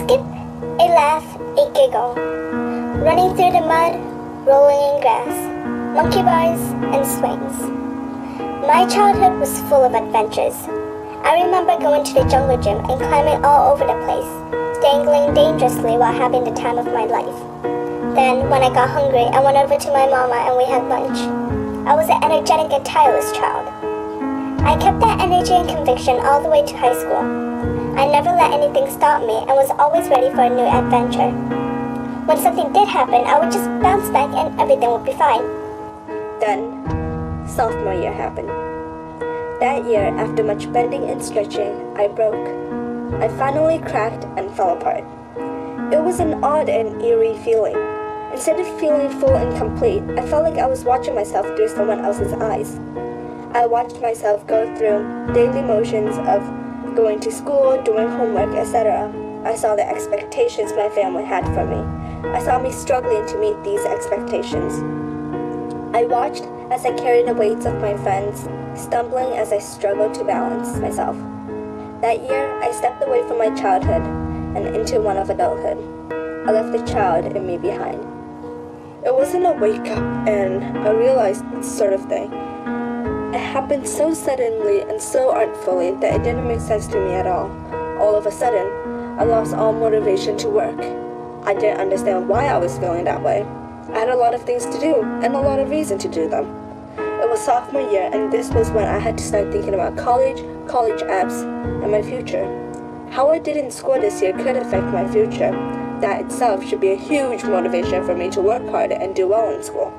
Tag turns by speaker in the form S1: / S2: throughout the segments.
S1: skip, a laugh, a giggle. Running through the mud, rolling in grass, monkey bars and swings. My childhood was full of adventures. I remember going to the jungle gym and climbing all over the place, dangling dangerously while having the time of my life. Then, when I got hungry, I went over to my mama and we had lunch. I was an energetic and tireless child. I kept that energy and conviction all the way to high school. I never let anything stop me and was always ready for a new adventure. When something did happen, I would just bounce back and everything would be fine.
S2: Then, sophomore year happened. That year, after much bending and stretching, I broke. I finally cracked and fell apart. It was an odd and eerie feeling. Instead of feeling full and complete, I felt like I was watching myself through someone else's eyes. I watched myself go through daily motions of going to school, doing homework, etc. I saw the expectations my family had for me. I saw me struggling to meet these expectations. I watched as I carried the weights of my friends, stumbling as I struggled to balance myself. That year, I stepped away from my childhood and into one of adulthood. I left the child in me behind. It wasn't a wake up and a realized sort of thing. It happened so suddenly and so artfully that it didn't make sense to me at all. All of a sudden, I lost all motivation to work. I didn't understand why I was feeling that way. I had a lot of things to do and a lot of reason to do them. It was sophomore year and this was when I had to start thinking about college apps, and my future. How I did in school this year could affect my future. That itself should be a huge motivation for me to work hard and do well in school.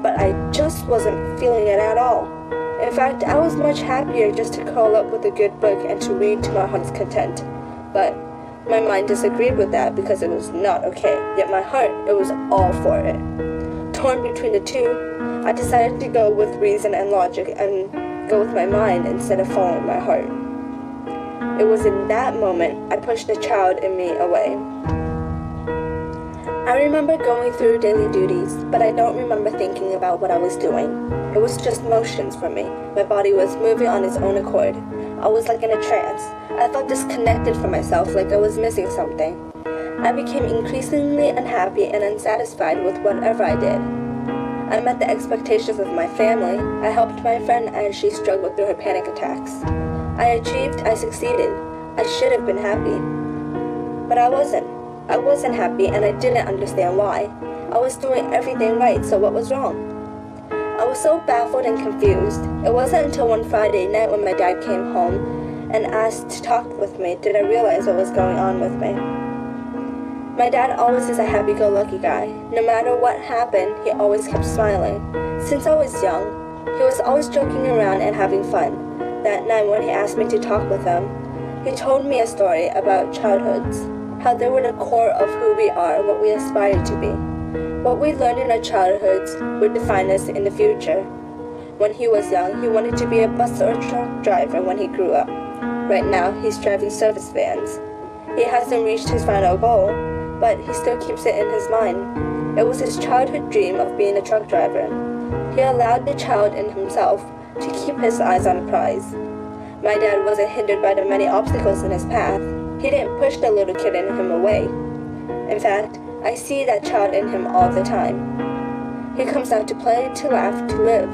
S2: But I just wasn't feeling it at all. In fact, I was much happier just to curl up with a good book and to read to my heart's content. But my mind disagreed with that because it was not okay, yet my heart, it was all for it. Torn between the two, I decided to go with reason and logic and go with my mind instead of following my heart. It was in that moment I pushed the child in me away. I remember going through daily duties, but I don't remember thinking about what I was doing. It was just motions for me. My body was moving on its own accord. I was like in a trance. I felt disconnected from myself, like I was missing something. I became increasingly unhappy and unsatisfied with whatever I did. I met the expectations of my family. I helped my friend as she struggled through her panic attacks. I achieved, I succeeded. I should have been happy. But I wasn't. I wasn't happy and I didn't understand why. I was doing everything right, so what was wrong? I was so baffled and confused. It wasn't until one Friday night when my dad came home and asked to talk with me did I realize what was going on with me. My dad always is a happy-go-lucky guy. No matter what happened, he always kept smiling. Since I was young, he was always joking around and having fun. That night when he asked me to talk with him, he told me a story about childhoods, how they were the core of who we are, what we aspire to be. What we learned in our childhoods would define us in the future. When he was young, he wanted to be a bus or truck driver when he grew up. Right now, he's driving service vans. He hasn't reached his final goal, but he still keeps it in his mind. It was his childhood dream of being a truck driver. He allowed the child in himself to keep his eyes on the prize. My dad wasn't hindered by the many obstacles in his path. He didn't push the little kid in him away. In fact, I see that child in him all the time. He comes out to play, to laugh, to live.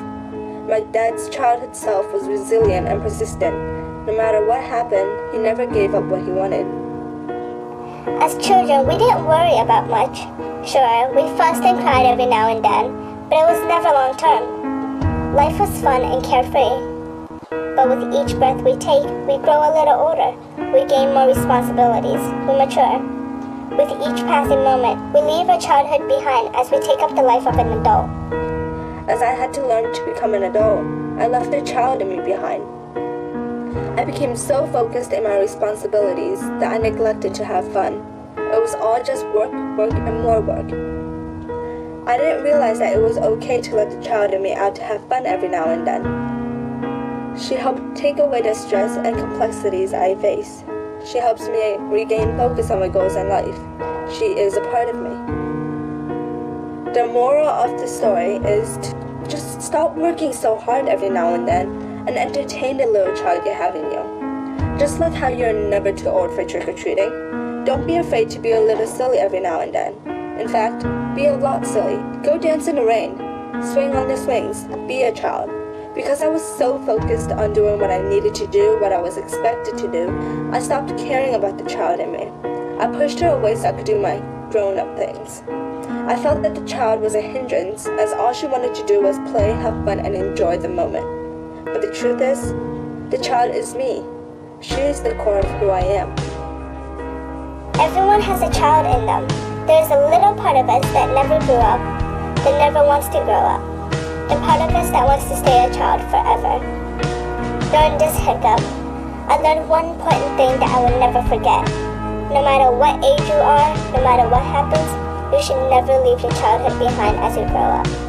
S2: My dad's childhood self was resilient and persistent. No matter what happened, he never gave up what he wanted.
S1: As children, we didn't worry about much. Sure, we fussed and cried every now and then, but it was never long term. Life was fun and carefree. But with each breath we take, we grow a little older. We gain more responsibilities. We mature. With each passing moment, we leave our childhood behind as we take up the life of an adult.
S2: As I had to learn to become an adult, I left the child in me behind. I became so focused in my responsibilities that I neglected to have fun. It was all just work, work, and more work. I didn't realize that it was okay to let the child in me out to have fun every now and then. She helped take away the stress and complexities I face. She helps me regain focus on my goals in life. She is a part of me. The moral of the story is to just stop working so hard every now and then and entertain the little child you have in you. Just like how you're never too old for trick-or-treating. Don't be afraid to be a little silly every now and then. In fact, be a lot silly. Go dance in the rain. Swing on the swings. Be a child. Because I was so focused on doing what I needed to do, what I was expected to do, I stopped caring about the child in me. I pushed her away so I could do my grown-up things. I felt that the child was a hindrance, as all she wanted to do was play, have fun, and enjoy the moment. But the truth is, the child is me. She is the core of who I am.
S1: Everyone has a child in them. There's a little part of us that never grew up, that never wants to grow up. The part of us that wants to stay a child forever. During this hiccup, I learned one important thing that I will never forget. No matter what age you are, no matter what happens, you should never leave your childhood behind as you grow up.